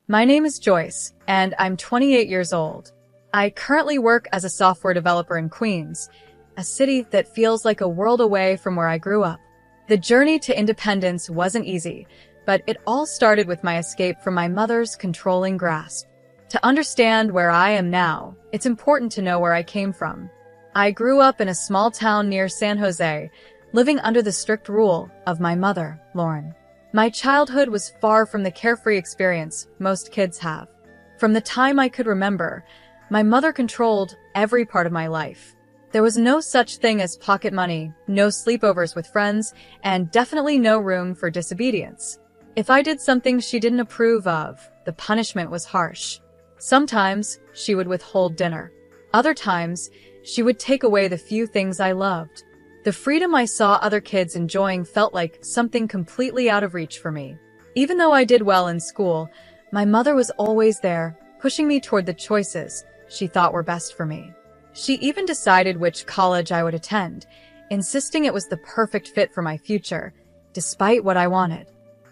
My name is Joyce, and I'm 28 years old. I currently work as a software developer in Queens, a city that feels like a world away from where I grew up. The journey to independence wasn't easy, but it all started with my escape from my mother's controlling grasp. To understand where I am now, it's important to know where I came from. I grew up in a small town near San Jose, living under the strict rule of my mother, Lauren. My childhood was far from the carefree experience most kids have. From the time I could remember, my mother controlled every part of my life. There was no such thing as pocket money, no sleepovers with friends, and definitely no room for disobedience. If I did something she didn't approve of, the punishment was harsh. Sometimes she would withhold dinner. Other times, she would take away the few things I loved. The freedom I saw other kids enjoying felt like something completely out of reach for me. Even though I did well in school, my mother was always there, pushing me toward the choices she thought were best for me. She even decided which college I would attend, insisting it was the perfect fit for my future, despite what I wanted.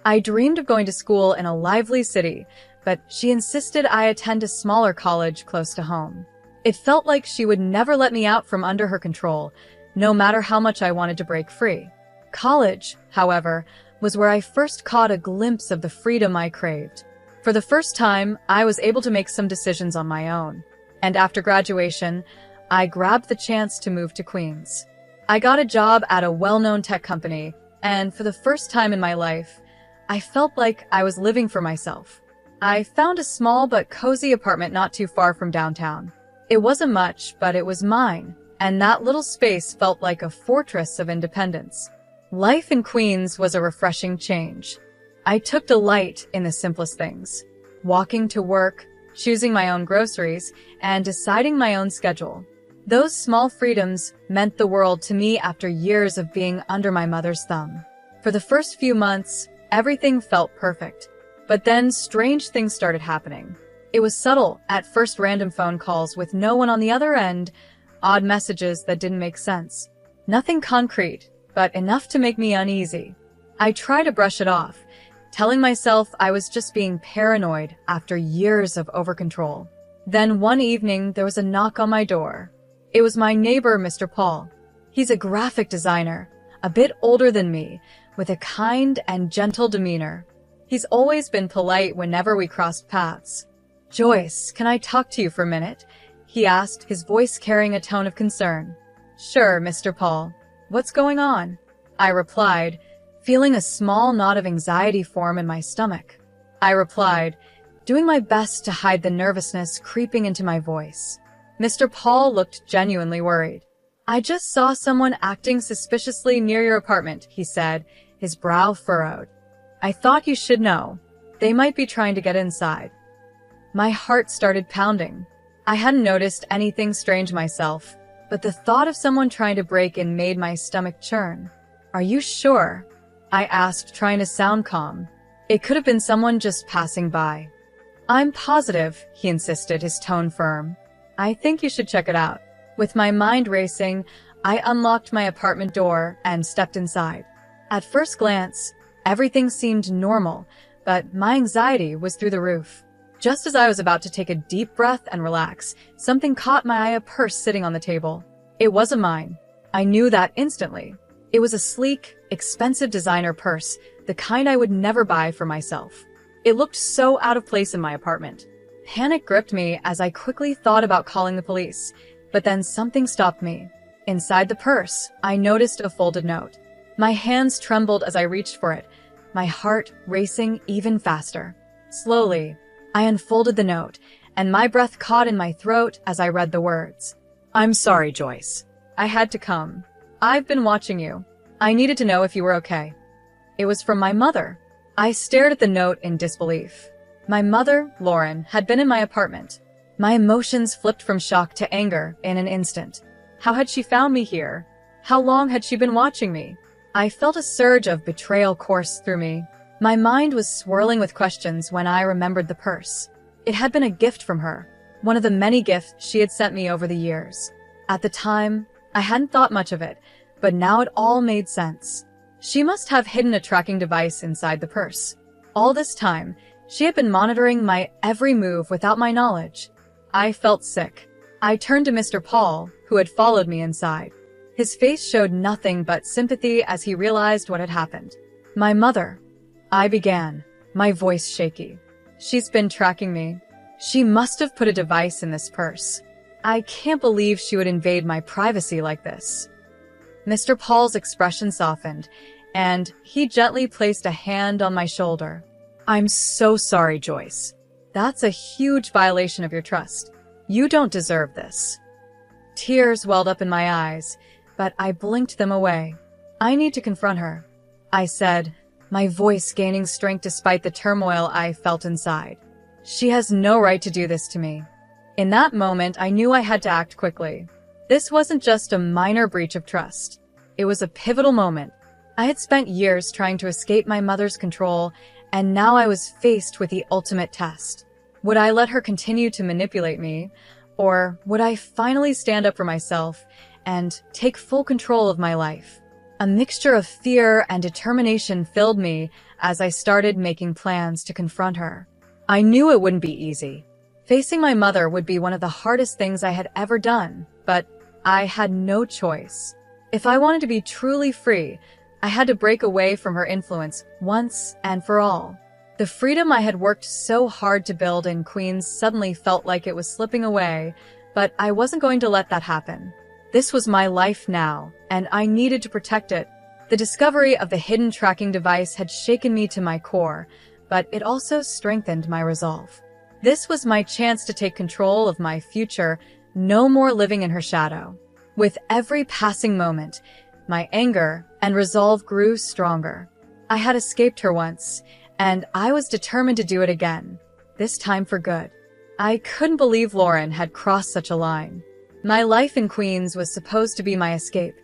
I dreamed of going to school in a lively city, but she insisted I attend a smaller college close to home. It felt like she would never let me out from under her control, no matter how much I wanted to break free. College, however, was where I first caught a glimpse of the freedom I craved. For the first time, I was able to make some decisions on my own. And after graduation, I grabbed the chance to move to Queens. I got a job at a well-known tech company, and for the first time in my life, I felt like I was living for myself. I found a small but cozy apartment not too far from downtown. It wasn't much, but it was mine, and that little space felt like a fortress of independence. Life in Queens was a refreshing change. I took delight in the simplest things: walking to work, choosing my own groceries, and deciding my own schedule. Those small freedoms meant the world to me after years of being under my mother's thumb. For the first few months, everything felt perfect. But then strange things started happening. It was subtle, at first random phone calls with no one on the other end, odd messages that didn't make sense. Nothing concrete, but enough to make me uneasy. I tried to brush it off, telling myself I was just being paranoid after years of overcontrol. Then one evening, there was a knock on my door. It was my neighbor, Mr. Paul. He's a graphic designer, a bit older than me, with a kind and gentle demeanor. He's always been polite whenever we crossed paths. "Joyce, can I talk to you for a minute?" he asked, his voice carrying a tone of concern. "Sure, Mr. Paul. What's going on?" I replied, feeling a small knot of anxiety form in my stomach. I replied, doing my best to hide the nervousness creeping into my voice. Mr. Paul looked genuinely worried. "I just saw someone acting suspiciously near your apartment," he said, his brow furrowed. "I thought you should know. They might be trying to get inside." My heart started pounding. I hadn't noticed anything strange myself, but the thought of someone trying to break in made my stomach churn. "Are you sure?" I asked, trying to sound calm. "It could have been someone just passing by." "I'm positive," he insisted, his tone firm. "I think you should check it out." With my mind racing, I unlocked my apartment door and stepped inside. At first glance, everything seemed normal, but my anxiety was through the roof. Just as I was about to take a deep breath and relax, something caught my eye: a purse sitting on the table. It wasn't mine. I knew that instantly. It was a sleek, expensive designer purse, the kind I would never buy for myself. It looked so out of place in my apartment. Panic gripped me as I quickly thought about calling the police, but then something stopped me. Inside the purse, I noticed a folded note. My hands trembled as I reached for it, my heart racing even faster. Slowly, I unfolded the note, and my breath caught in my throat as I read the words. "I'm sorry, Joyce. I had to come. I've been watching you. I needed to know if you were okay." It was from my mother. I stared at the note in disbelief. My mother, Lauren, had been in my apartment. My emotions flipped from shock to anger in an instant. How had she found me here? How long had she been watching me? I felt a surge of betrayal course through me. My mind was swirling with questions when I remembered the purse. It had been a gift from her, one of the many gifts she had sent me over the years. At the time, I hadn't thought much of it, but now it all made sense. She must have hidden a tracking device inside the purse. All this time, She had been monitoring my every move without my knowledge. I felt sick. I turned to Mr. Paul, who had followed me inside. His face showed nothing but sympathy as he realized what had happened. My mother. I began, my voice shaky. She's been tracking me. She must have put a device in this purse. I can't believe she would invade my privacy like this. Mr. Paul's expression softened, and he gently placed a hand on my shoulder. I'm so sorry, Joyce. That's a huge violation of your trust. You don't deserve this. Tears welled up in my eyes, but I blinked them away. I need to confront her, I said, my voice gaining strength despite the turmoil I felt inside. She has no right to do this to me. In that moment, I knew I had to act quickly. This wasn't just a minor breach of trust. It was a pivotal moment. I had spent years trying to escape my mother's control, and now I was faced with the ultimate test. Would I let her continue to manipulate me, or would I finally stand up for myself and take full control of my life? A mixture of fear and determination filled me as I started making plans to confront her. I knew it wouldn't be easy. Facing my mother would be one of the hardest things I had ever done, but I had no choice. If I wanted to be truly free, I had to break away from her influence once and for all. The freedom I had worked so hard to build in Queens suddenly felt like it was slipping away, but I wasn't going to let that happen. This was my life now, and I needed to protect it. The discovery of the hidden tracking device had shaken me to my core, but it also strengthened my resolve. This was my chance to take control of my future, no more living in her shadow. With every passing moment, my anger and resolve grew stronger. I had escaped her once, and I was determined to do it again, this time for good. I couldn't believe Lauren had crossed such a line. My life in Queens was supposed to be my escape,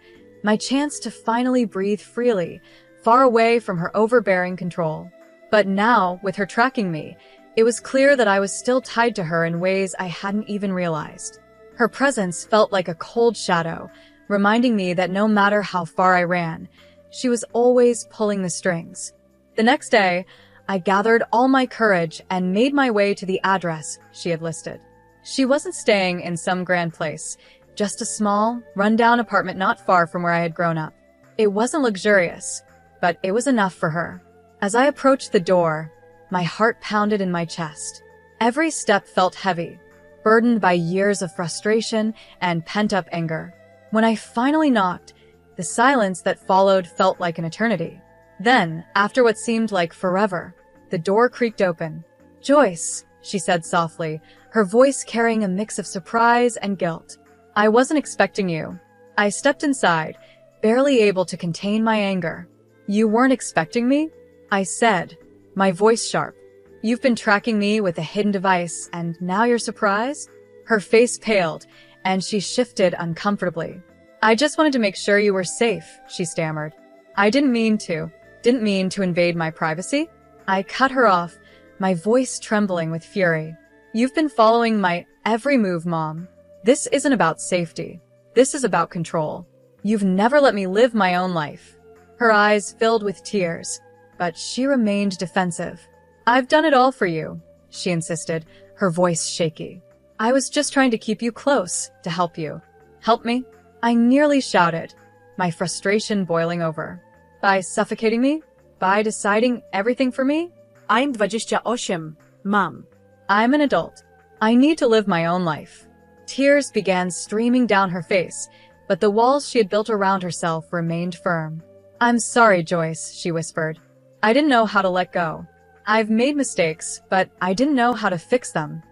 my chance to finally breathe freely, far away from her overbearing control. But now, with her tracking me, it was clear that I was still tied to her in ways I hadn't even realized. Her presence felt like a cold shadow, reminding me that no matter how far I ran, she was always pulling the strings. The next day, I gathered all my courage and made my way to the address she had listed. She wasn't staying in some grand place, just a small, run-down apartment not far from where I had grown up. It wasn't luxurious, but it was enough for her. As I approached the door, my heart pounded in my chest. Every step felt heavy, burdened by years of frustration and pent-up anger. When I finally knocked, the silence that followed felt like an eternity. Then, after what seemed like forever, the door creaked open. "Joyce," she said softly, her voice carrying a mix of surprise and guilt. "I wasn't expecting you." I stepped inside, barely able to contain my anger. "You weren't expecting me?" I said, my voice sharp. "You've been tracking me with a hidden device, and now you're surprised?" Her face paled, and she shifted uncomfortably. "I just wanted to make sure you were safe," she stammered. "I didn't mean to invade my privacy." I cut her off, my voice trembling with fury. "You've been following my every move, Mom. This isn't about safety. This is about control. You've never let me live my own life." Her eyes filled with tears, but she remained defensive. "I've done it all for you," she insisted, her voice shaky. "I was just trying to keep you close, to help you." "Help me?" I nearly shouted, my frustration boiling over. "By suffocating me? By deciding everything for me?" I'm 28, Mom. "I'm an adult. I need to live my own life." Tears began streaming down her face, but the walls she had built around herself remained firm. "I'm sorry, Joyce," she whispered. "I didn't know how to let go. I've made mistakes, but I didn't know how to fix them."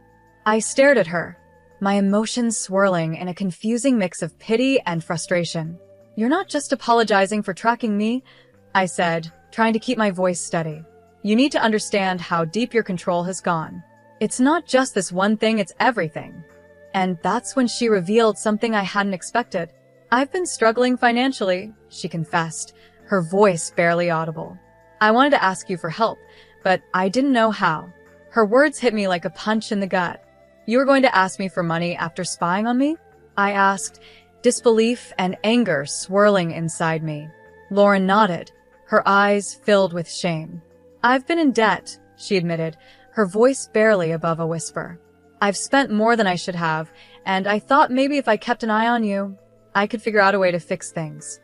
I stared at her, my emotions swirling in a confusing mix of pity and frustration. "You're not just apologizing for tracking me," I said, trying to keep my voice steady. "You need to understand how deep your control has gone. It's not just this one thing, it's everything." And that's when she revealed something I hadn't expected. "I've been struggling financially," she confessed, her voice barely audible. "I wanted to ask you for help, but I didn't know how." Her words hit me like a punch in the gut. "You were going to ask me for money after spying on me?" I asked, disbelief and anger swirling inside me. Lauren nodded, her eyes filled with shame. "I've been in debt," she admitted, her voice barely above a whisper. "I've spent more than I should have, and I thought maybe if I kept an eye on you, I could figure out a way to fix things."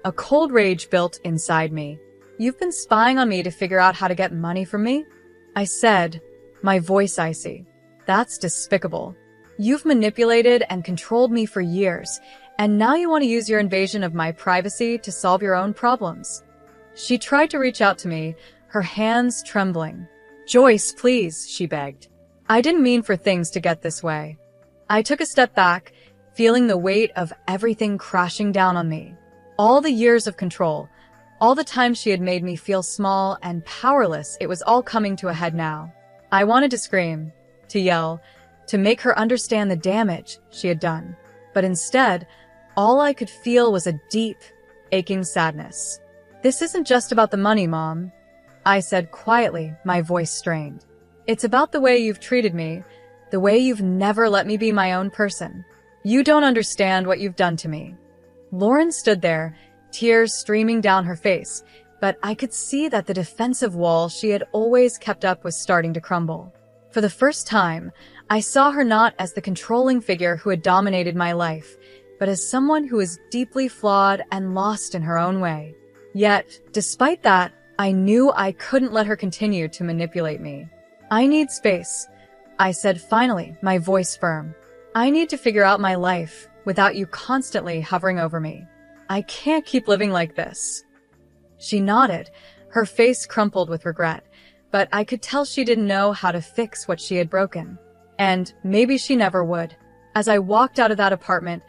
A cold rage built inside me. "You've been spying on me to figure out how to get money from me?" I said, my voice icy. "That's despicable. You've manipulated and controlled me for years, and now you want to use your invasion of my privacy to solve your own problems." She tried to reach out to me, her hands trembling. "Joyce, please," she begged. I didn't mean for things to get this way. I took a step back, feeling the weight of everything crashing down on me. All the years of control, all the time she had made me feel small and powerless, it was all coming to a head now. I wanted to scream, to yell, to make her understand the damage she had done. But instead, all I could feel was a deep, aching sadness. "This isn't just about the money, Mom," I said quietly, my voice strained. "It's about the way you've treated me, the way you've never let me be my own person. You don't understand what you've done to me." Lauren stood there, tears streaming down her face, but I could see that the defensive wall she had always kept up was starting to crumble. For the first time, I saw her not as the controlling figure who had dominated my life, but as someone who was deeply flawed and lost in her own way. Yet, despite that, I knew I couldn't let her continue to manipulate me. "I need space," I said finally, my voice firm. "I need to figure out my life without you constantly hovering over me. I can't keep living like this." She nodded, her face crumpled with regret, but I could tell she didn't know how to fix what she had broken. And maybe she never would. As I walked out of that apartment,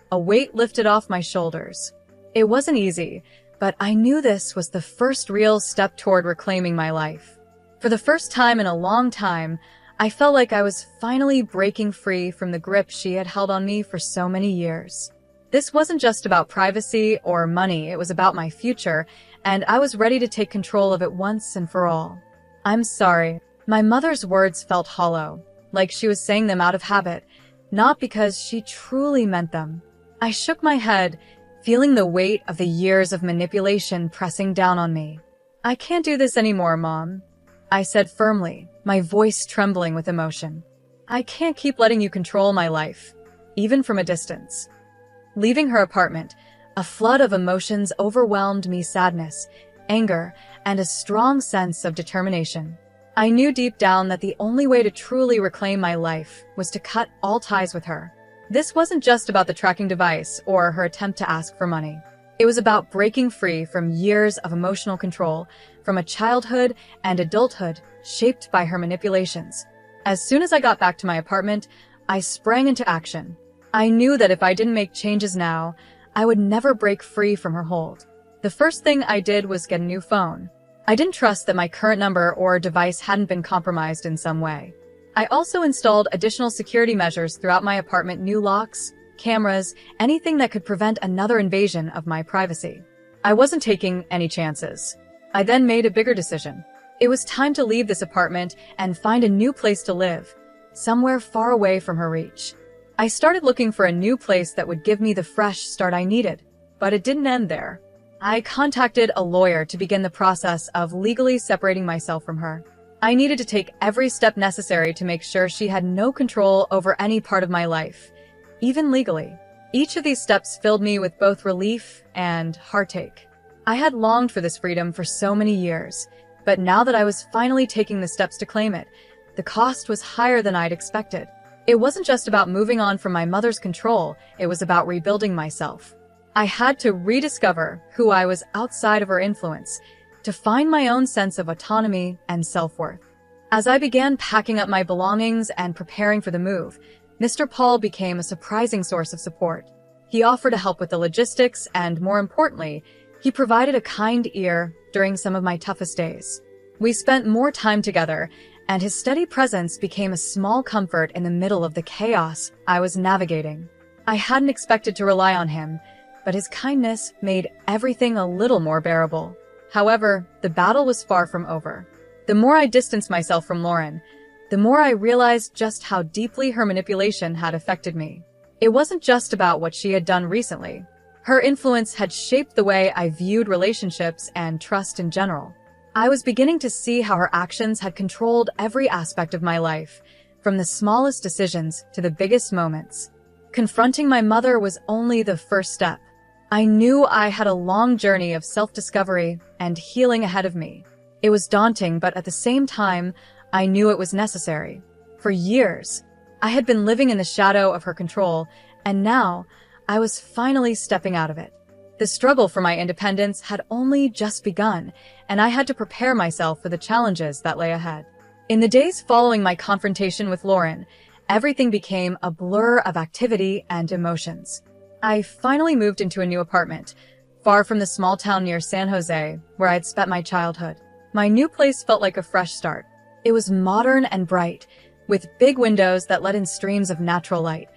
a weight lifted off my shoulders. It wasn't easy, but I knew this was the first real step toward reclaiming my life. For the first time in a long time, I felt like I was finally breaking free from the grip she had held on me for so many years. This wasn't just about privacy or money, it was about my future, and I was ready to take control of it once and for all. "I'm sorry." My mother's words felt hollow, like she was saying them out of habit, not because she truly meant them. I shook my head, feeling the weight of the years of manipulation pressing down on me. "I can't do this anymore, Mom," I said firmly, my voice trembling with emotion. "I can't keep letting you control my life, even from a distance." Leaving her apartment, a flood of emotions overwhelmed me: sadness, anger, and a strong sense of determination. I knew deep down that the only way to truly reclaim my life was to cut all ties with her. This wasn't just about the tracking device or her attempt to ask for money. It was about breaking free from years of emotional control, from a childhood and adulthood shaped by her manipulations. As soon as I got back to my apartment, I sprang into action. I knew that if I didn't make changes now, I would never break free from her hold. The first thing I did was get a new phone. I didn't trust that my current number or device hadn't been compromised in some way. I also installed additional security measures throughout my apartment: new locks, cameras, anything that could prevent another invasion of my privacy. I wasn't taking any chances. I then made a bigger decision. It was time to leave this apartment and find a new place to live, somewhere far away from her reach. I started looking for a new place that would give me the fresh start I needed, but it didn't end there. I contacted a lawyer to begin the process of legally separating myself from her. I needed to take every step necessary to make sure she had no control over any part of my life, even legally. Each of these steps filled me with both relief and heartache. I had longed for this freedom for so many years, but now that I was finally taking the steps to claim it, the cost was higher than I'd expected. It wasn't just about moving on from my mother's control, it was about rebuilding myself. I had to rediscover who I was outside of her influence, to find my own sense of autonomy and self-worth. As I began packing up my belongings and preparing for the move, Mr. Paul became a surprising source of support. He offered to help with the logistics, and more importantly, he provided a kind ear during some of my toughest days. We spent more time together, and his steady presence became a small comfort in the middle of the chaos I was navigating. I hadn't expected to rely on him, but his kindness made everything a little more bearable. However, the battle was far from over. The more I distanced myself from Lauren, the more I realized just how deeply her manipulation had affected me. It wasn't just about what she had done recently. Her influence had shaped the way I viewed relationships and trust in general. I was beginning to see how her actions had controlled every aspect of my life, from the smallest decisions to the biggest moments. Confronting my mother was only the first step. I knew I had a long journey of self-discovery and healing ahead of me. It was daunting, but at the same time, I knew it was necessary. For years, I had been living in the shadow of her control, and now I was finally stepping out of it. The struggle for my independence had only just begun, and I had to prepare myself for the challenges that lay ahead. In the days following my confrontation with Lauren, everything became a blur of activity and emotions. I finally moved into a new apartment, far from the small town near San Jose, where I'd spent my childhood. My new place felt like a fresh start. It was modern and bright, with big windows that let in streams of natural light,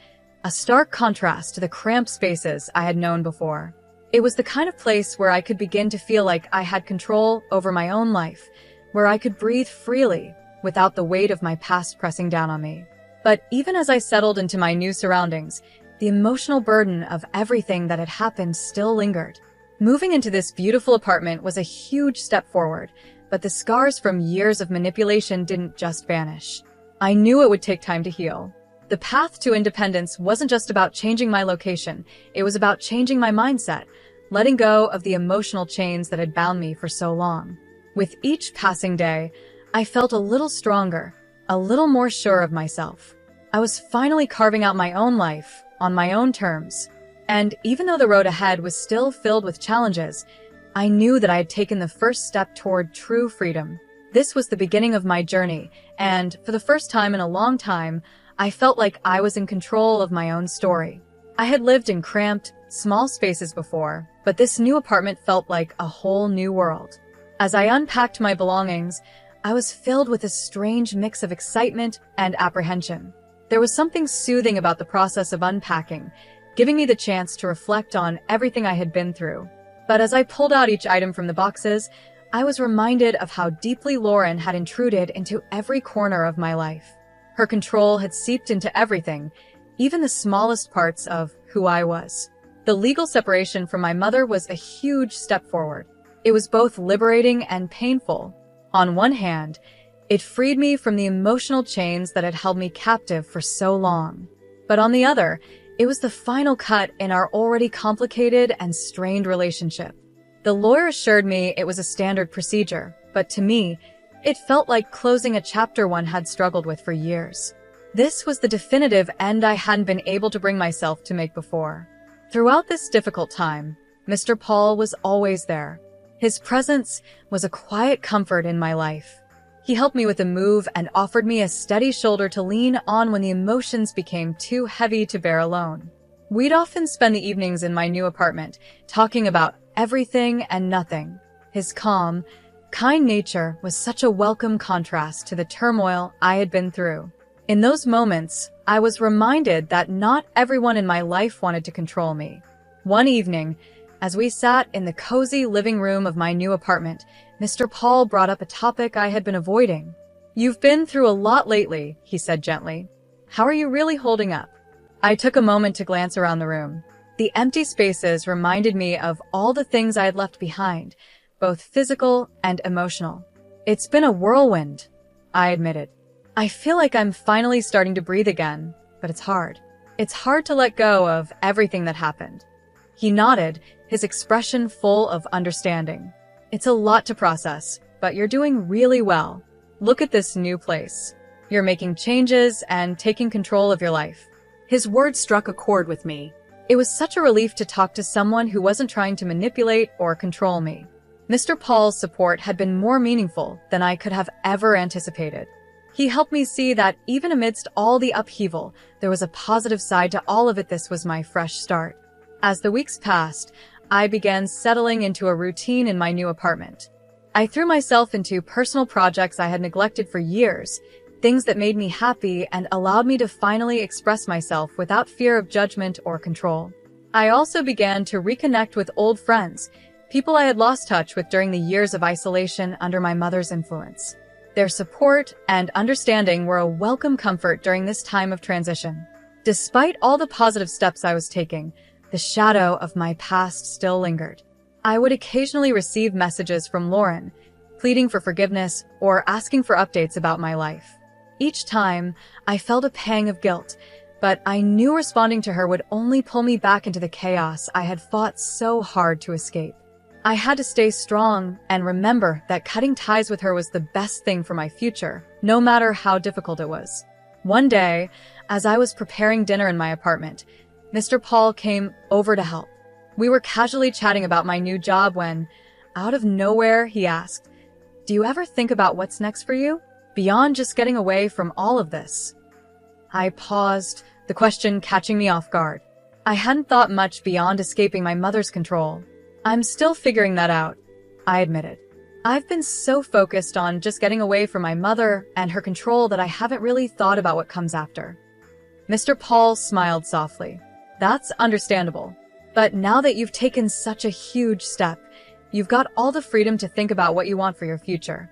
a stark contrast to the cramped spaces I had known before. It was the kind of place where I could begin to feel like I had control over my own life, where I could breathe freely without the weight of my past pressing down on me. But even as I settled into my new surroundings, the emotional burden of everything that had happened still lingered. Moving into this beautiful apartment was a huge step forward, but the scars from years of manipulation didn't just vanish. I knew it would take time to heal. The path to independence wasn't just about changing my location, it was about changing my mindset, letting go of the emotional chains that had bound me for so long. With each passing day, I felt a little stronger, a little more sure of myself. I was finally carving out my own life, on my own terms. And even though the road ahead was still filled with challenges, I knew that I had taken the first step toward true freedom. This was the beginning of my journey, and for the first time in a long time, I felt like I was in control of my own story. I had lived in cramped, small spaces before, but this new apartment felt like a whole new world. As I unpacked my belongings, I was filled with a strange mix of excitement and apprehension. There was something soothing about the process of unpacking, giving me the chance to reflect on everything I had been through. But as I pulled out each item from the boxes, I was reminded of how deeply Lauren had intruded into every corner of my life. Her control had seeped into everything, even the smallest parts of who I was. The legal separation from my mother was a huge step forward. It was both liberating and painful. On one hand, it freed me from the emotional chains that had held me captive for so long. But on the other, it was the final cut in our already complicated and strained relationship. The lawyer assured me it was a standard procedure, but to me, it felt like closing a chapter one had struggled with for years. This was the definitive end I hadn't been able to bring myself to make before. Throughout this difficult time, Mr. Paul was always there. His presence was a quiet comfort in my life. He helped me with a move and offered me a steady shoulder to lean on when the emotions became too heavy to bear alone. We'd often spend the evenings in my new apartment, talking about everything and nothing. His calm, kind nature was such a welcome contrast to the turmoil I had been through. In those moments, I was reminded that not everyone in my life wanted to control me. One evening, as we sat in the cozy living room of my new apartment, Mr. Paul brought up a topic I had been avoiding. "You've been through a lot lately," he said gently. "How are you really holding up?" I took a moment to glance around the room. The empty spaces reminded me of all the things I had left behind, both physical and emotional. "It's been a whirlwind," I admitted. "I feel like I'm finally starting to breathe again, but it's hard. It's hard to let go of everything that happened." He nodded, his expression full of understanding. "It's a lot to process, but you're doing really well. Look at this new place. You're making changes and taking control of your life." His words struck a chord with me. It was such a relief to talk to someone who wasn't trying to manipulate or control me. Mr. Paul's support had been more meaningful than I could have ever anticipated. He helped me see that even amidst all the upheaval, there was a positive side to all of it. This was my fresh start. As the weeks passed, I began settling into a routine in my new apartment. I threw myself into personal projects I had neglected for years, things that made me happy and allowed me to finally express myself without fear of judgment or control. I also began to reconnect with old friends, people I had lost touch with during the years of isolation under my mother's influence. Their support and understanding were a welcome comfort during this time of transition. Despite all the positive steps I was taking, the shadow of my past still lingered. I would occasionally receive messages from Lauren, pleading for forgiveness, or asking for updates about my life. Each time, I felt a pang of guilt, but I knew responding to her would only pull me back into the chaos I had fought so hard to escape. I had to stay strong and remember that cutting ties with her was the best thing for my future, no matter how difficult it was. One day, as I was preparing dinner in my apartment, Mr. Paul came over to help. We were casually chatting about my new job when, out of nowhere, he asked, "Do you ever think about what's next for you? Beyond just getting away from all of this?" I paused, the question catching me off guard. I hadn't thought much beyond escaping my mother's control. "I'm still figuring that out," I admitted. "I've been so focused on just getting away from my mother and her control that I haven't really thought about what comes after." Mr. Paul smiled softly. "That's understandable. But now that you've taken such a huge step, you've got all the freedom to think about what you want for your future."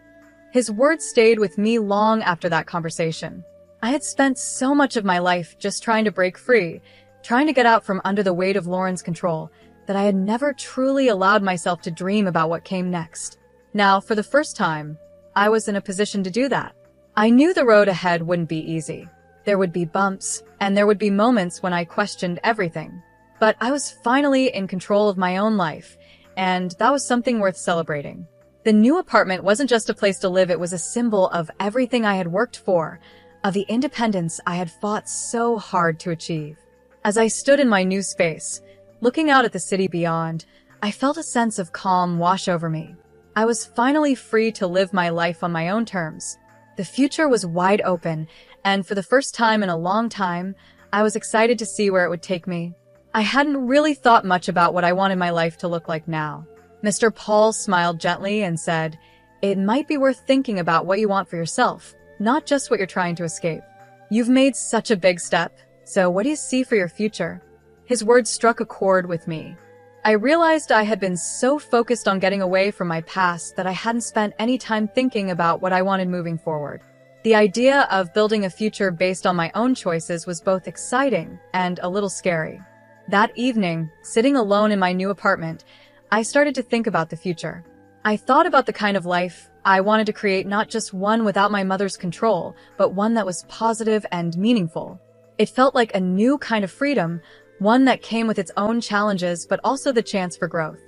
His words stayed with me long after that conversation. I had spent so much of my life just trying to break free, trying to get out from under the weight of Lauren's control, that I had never truly allowed myself to dream about what came next. Now, for the first time, I was in a position to do that. I knew the road ahead wouldn't be easy. There would be bumps, and there would be moments when I questioned everything. But I was finally in control of my own life, and that was something worth celebrating. The new apartment wasn't just a place to live, it was a symbol of everything I had worked for, of the independence I had fought so hard to achieve. As I stood in my new space, looking out at the city beyond, I felt a sense of calm wash over me. I was finally free to live my life on my own terms. The future was wide open, and for the first time in a long time, I was excited to see where it would take me. I hadn't really thought much about what I wanted my life to look like now. Mr. Paul smiled gently and said, "It might be worth thinking about what you want for yourself, not just what you're trying to escape. You've made such a big step, so what do you see for your future?" His words struck a chord with me. I realized I had been so focused on getting away from my past that I hadn't spent any time thinking about what I wanted moving forward. The idea of building a future based on my own choices was both exciting and a little scary. That evening, sitting alone in my new apartment, I started to think about the future. I thought about the kind of life I wanted to create, not just one without my mother's control, but one that was positive and meaningful. It felt like a new kind of freedom, one that came with its own challenges but also the chance for growth.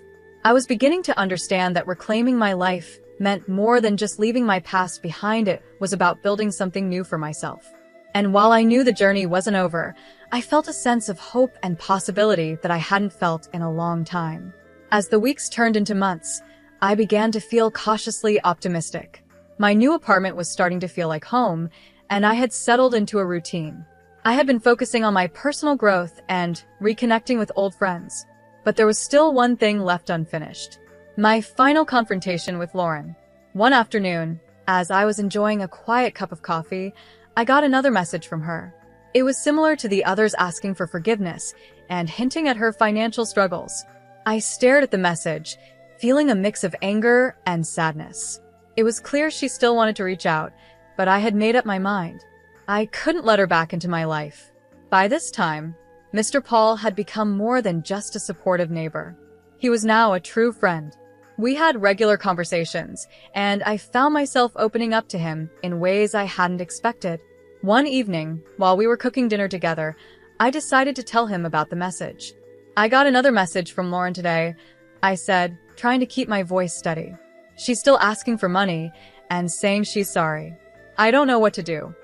I was beginning to understand that reclaiming my life meant more than just leaving my past behind. It was about building something new for myself. And while I knew the journey wasn't over, I felt a sense of hope and possibility that I hadn't felt in a long time. As the weeks turned into months, I began to feel cautiously optimistic. My new apartment was starting to feel like home, and I had settled into a routine. I had been focusing on my personal growth and reconnecting with old friends. But there was still one thing left unfinished. My final confrontation with Lauren. One afternoon, as I was enjoying a quiet cup of coffee, I got another message from her. It was similar to the others, asking for forgiveness and hinting at her financial struggles. I stared at the message, feeling a mix of anger and sadness. It was clear she still wanted to reach out, but I had made up my mind. I couldn't let her back into my life. By this time, Mr. Paul had become more than just a supportive neighbor. He was now a true friend. We had regular conversations, and I found myself opening up to him in ways I hadn't expected. One evening, while we were cooking dinner together, I decided to tell him about the message. "I got another message from Lauren today," I said, trying to keep my voice steady. "She's still asking for money and saying she's sorry. I don't know what to do."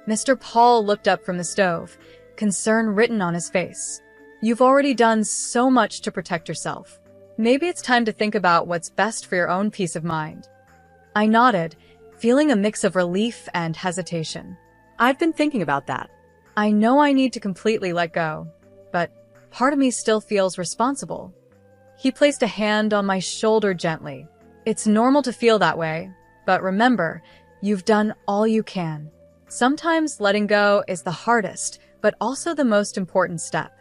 Mr. Paul looked up from the stove, concern written on his face. "You've already done so much to protect yourself. Maybe it's time to think about what's best for your own peace of mind." I nodded, feeling a mix of relief and hesitation. I've been thinking about that. I know I need to completely let go, but part of me still feels responsible. He placed a hand on my shoulder gently. "It's normal to feel that way, but remember, you've done all you can. Sometimes letting go is the hardest, but also the most important step."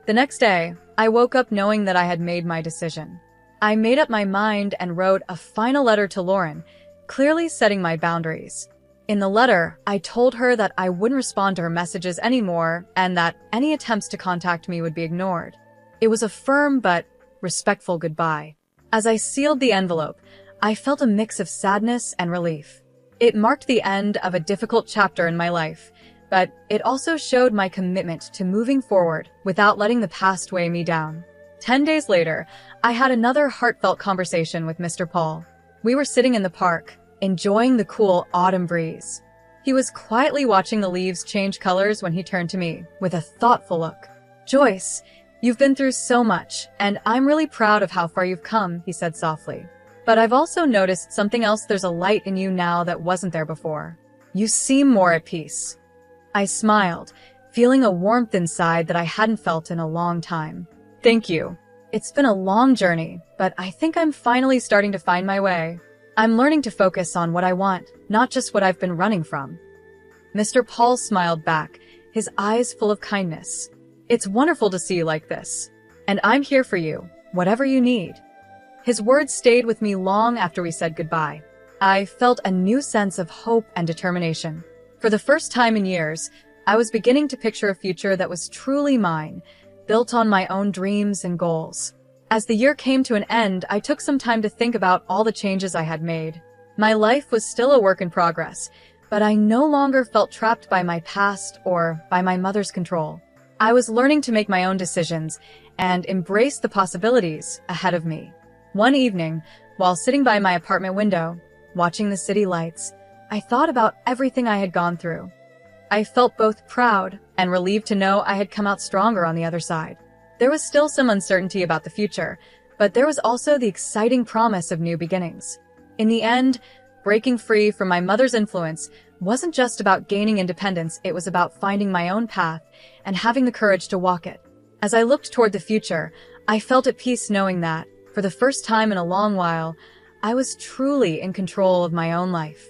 The next day, I woke up knowing that I had made my decision. I made up my mind and wrote a final letter to Lauren, clearly setting my boundaries. In the letter, I told her that I wouldn't respond to her messages anymore and that any attempts to contact me would be ignored. It was a firm but respectful goodbye. As I sealed the envelope, I felt a mix of sadness and relief. It marked the end of a difficult chapter in my life, but it also showed my commitment to moving forward without letting the past weigh me down. 10 days later, I had another heartfelt conversation with Mr. Paul. We were sitting in the park, enjoying the cool autumn breeze. He was quietly watching the leaves change colors when he turned to me with a thoughtful look. "Joyce, you've been through so much, and I'm really proud of how far you've come," he said softly. "But I've also noticed something else. There's a light in you now that wasn't there before. You seem more at peace." I smiled, feeling a warmth inside that I hadn't felt in a long time. "Thank you. It's been a long journey, but I think I'm finally starting to find my way. I'm learning to focus on what I want, not just what I've been running from." Mr. Paul smiled back, his eyes full of kindness. "It's wonderful to see you like this. And I'm here for you, whatever you need." His words stayed with me long after we said goodbye. I felt a new sense of hope and determination. For the first time in years, I was beginning to picture a future that was truly mine, built on my own dreams and goals. As the year came to an end, I took some time to think about all the changes I had made. My life was still a work in progress, but I no longer felt trapped by my past or by my mother's control. I was learning to make my own decisions and embrace the possibilities ahead of me. One evening, while sitting by my apartment window, watching the city lights, I thought about everything I had gone through. I felt both proud and relieved to know I had come out stronger on the other side. There was still some uncertainty about the future, but there was also the exciting promise of new beginnings. In the end, breaking free from my mother's influence wasn't just about gaining independence, it was about finding my own path and having the courage to walk it. As I looked toward the future, I felt at peace knowing that, for the first time in a long while, I was truly in control of my own life.